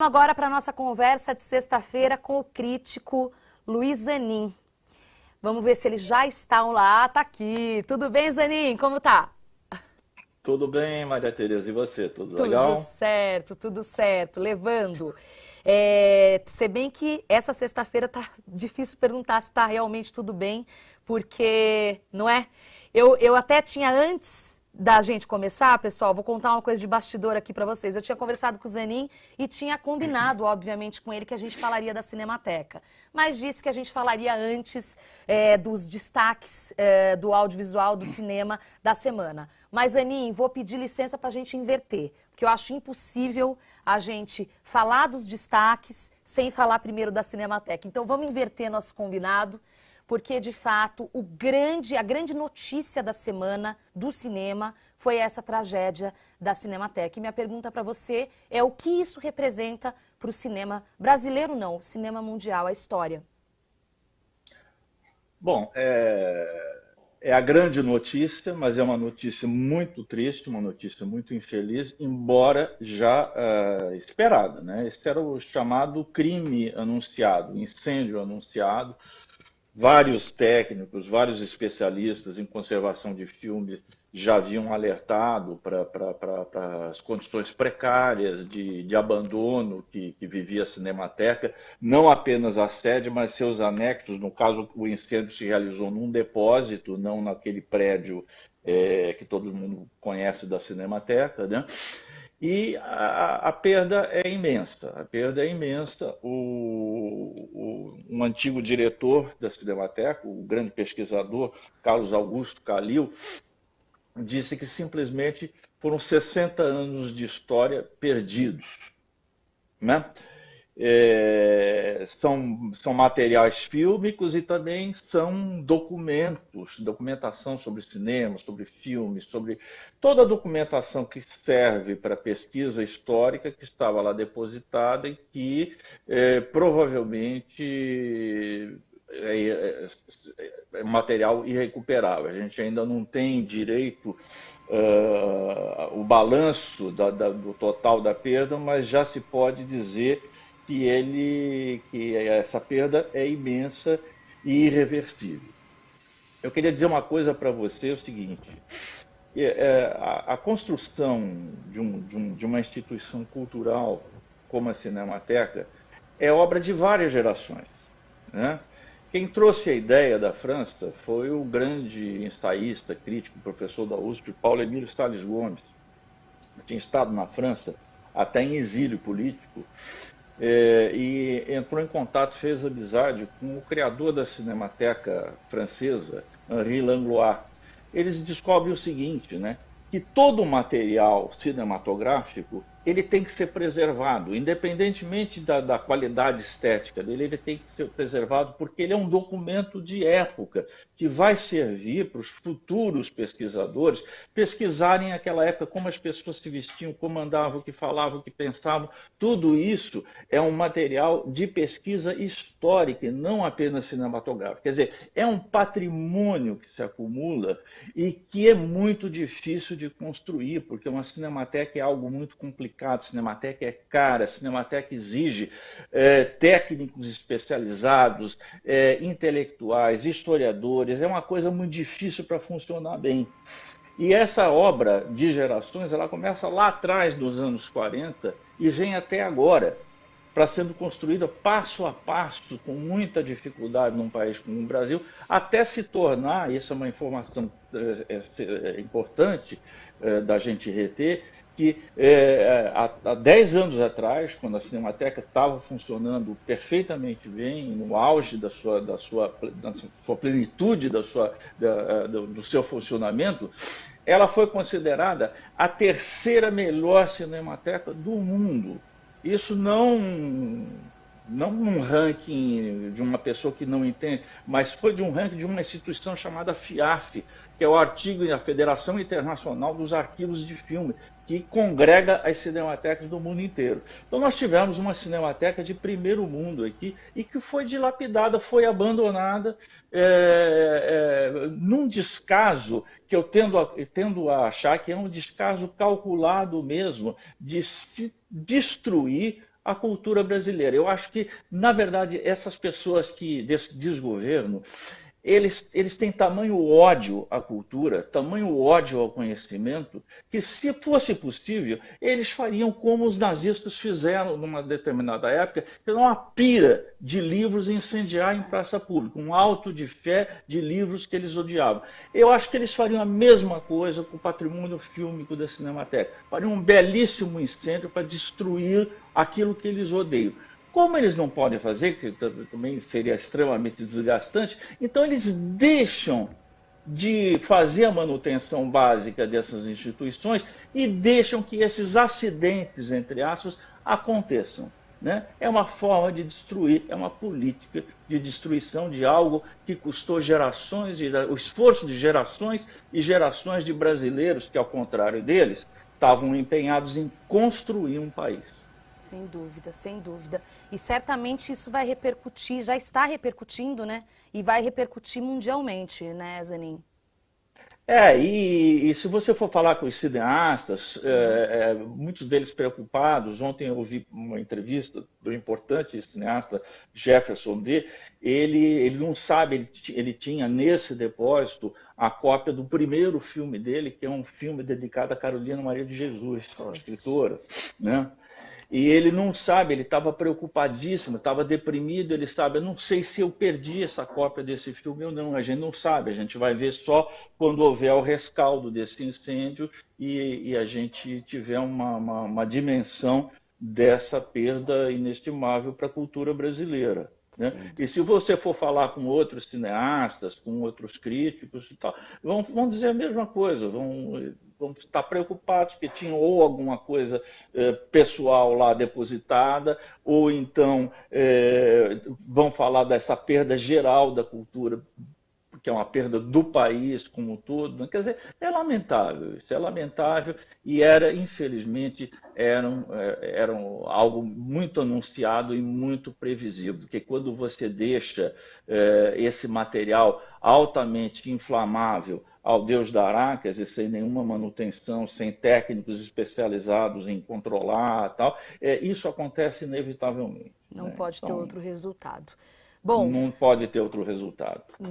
Agora para a nossa conversa de sexta-feira com o crítico Luiz Zanin. Vamos ver se ele já está lá. Tá aqui. Tudo bem, Zanin? Como tá? Tudo bem, Maria Tereza, e você? Tudo Tudo legal? certo, tudo certo. Levando. Se bem que essa sexta-feira tá difícil perguntar se está realmente tudo bem, porque, não é? Eu até tinha antes da gente começar, pessoal, vou contar uma coisa de bastidor aqui para vocês. Eu tinha conversado com o Zanin e tinha combinado, obviamente, com ele que a gente falaria da Cinemateca. Mas disse que a gente falaria antes dos destaques do audiovisual, do cinema da semana. Mas, Zanin, vou pedir licença para a gente inverter, porque eu acho impossível a gente falar dos destaques sem falar primeiro da Cinemateca. Então, vamos inverter nosso combinado, porque, de fato, a grande notícia da semana do cinema foi essa tragédia da Cinemateca. E minha pergunta para você é o que isso representa para o cinema brasileiro, não, o cinema mundial, a história. Bom, é a grande notícia, mas é uma notícia muito triste, uma notícia muito infeliz, embora já esperada, né? Esse era o chamado crime anunciado, incêndio anunciado. Vários técnicos, vários especialistas em conservação de filme já haviam alertado para as condições precárias de abandono que vivia a Cinemateca, não apenas a sede, mas seus anexos. No caso, o incêndio se realizou num depósito, não naquele prédio que todo mundo conhece da Cinemateca, né? E a perda é imensa. A perda é imensa. Um antigo diretor da Cinemateca, o grande pesquisador Carlos Augusto Calil, disse que simplesmente foram 60 anos de história perdidos, né? São materiais fílmicos e também são documentação sobre cinema, sobre filmes, sobre toda a documentação que serve para pesquisa histórica que estava lá depositada e que provavelmente é material irrecuperável. A gente ainda não tem direito o balanço do total da perda, mas já se pode dizer que essa perda é imensa e irreversível. Eu queria dizer uma coisa para você, é o seguinte: a construção de uma instituição cultural como a Cinemateca é obra de várias gerações, né? Quem trouxe a ideia da França foi o grande ensaísta, crítico, professor da USP, Paulo Emílio Salles Gomes. Tinha estado na França até em exílio político, e entrou em contato, fez amizade com o criador da Cinemateca francesa, Henri Langlois. Eles descobrem o seguinte, né? Que todo o material cinematográfico ele tem que ser preservado, independentemente da qualidade estética dele, ele tem que ser preservado porque ele é um documento de época que vai servir para os futuros pesquisadores pesquisarem aquela época, como as pessoas se vestiam, como andavam, o que falavam, o que pensavam. Tudo isso é um material de pesquisa histórica e não apenas cinematográfica. Quer dizer, é um patrimônio que se acumula e que é muito difícil de construir, porque uma cinemateca é algo muito complicado. A Cinemateca é cara, a Cinemateca exige técnicos especializados, intelectuais, historiadores, é uma coisa muito difícil para funcionar bem. E essa obra de gerações, ela começa lá atrás, nos anos 40, e vem até agora, para sendo construída passo a passo, com muita dificuldade num país como o Brasil, até se tornar, isso é uma informação importante da gente reter, que há 10 anos atrás, quando a Cinemateca estava funcionando perfeitamente bem, no auge da sua plenitude, do seu funcionamento, ela foi considerada a terceira melhor cinemateca do mundo. Isso não num ranking de uma pessoa que não entende, mas foi de um ranking de uma instituição chamada FIAF, que é o artigo da Federação Internacional dos Arquivos de Filme, que congrega as cinematecas do mundo inteiro. Então nós tivemos uma cinemateca de primeiro mundo aqui e que foi dilapidada, foi abandonada num descaso que eu tendo a achar que é um descaso calculado mesmo de se destruir a cultura brasileira. Eu acho que, na verdade, essas pessoas que desse desgoverno, eles têm tamanho ódio à cultura, tamanho ódio ao conhecimento, que se fosse possível, eles fariam como os nazistas fizeram numa determinada época, que era uma pira de livros incendiar em praça pública, um auto de fé de livros que eles odiavam. Eu acho que eles fariam a mesma coisa com o patrimônio fílmico da Cinemateca. Fariam um belíssimo incêndio para destruir aquilo que eles odeiam. Como eles não podem fazer, que também seria extremamente desgastante, então eles deixam de fazer a manutenção básica dessas instituições e deixam que esses acidentes, entre aspas, aconteçam. Né? É uma forma de destruir, é uma política de destruição de algo que custou gerações, o esforço de gerações e gerações de brasileiros que, ao contrário deles, estavam empenhados em construir um país. Sem dúvida, sem dúvida. E certamente isso vai repercutir, já está repercutindo, né? E vai repercutir mundialmente, né, Zanin? E se você for falar com os cineastas, muitos deles preocupados, ontem eu ouvi uma entrevista do importante cineasta Jefferson D., ele não sabe, ele tinha nesse depósito a cópia do primeiro filme dele, que é um filme dedicado a Carolina Maria de Jesus, escritora, né? E ele não sabe, ele estava preocupadíssimo, estava deprimido, ele sabe, eu não sei se eu perdi essa cópia desse filme ou não, a gente não sabe, a gente vai ver só quando houver o rescaldo desse incêndio e a gente tiver uma dimensão dessa perda inestimável para a cultura brasileira. Né? E se você for falar com outros cineastas, com outros críticos e tal, vão dizer a mesma coisa, vão estar preocupados que tinham ou alguma coisa pessoal lá depositada, ou então vão falar dessa perda geral da cultura, que é uma perda do país como um todo. Quer dizer, é lamentável, isso é lamentável e infelizmente, era algo muito anunciado e muito previsível, porque quando você deixa esse material altamente inflamável ao Deus dará, quer dizer, sem nenhuma manutenção, sem técnicos especializados em controlar, tal, isso acontece inevitavelmente. Não né? pode Então, ter outro resultado. Bom, não pode ter outro resultado. Né?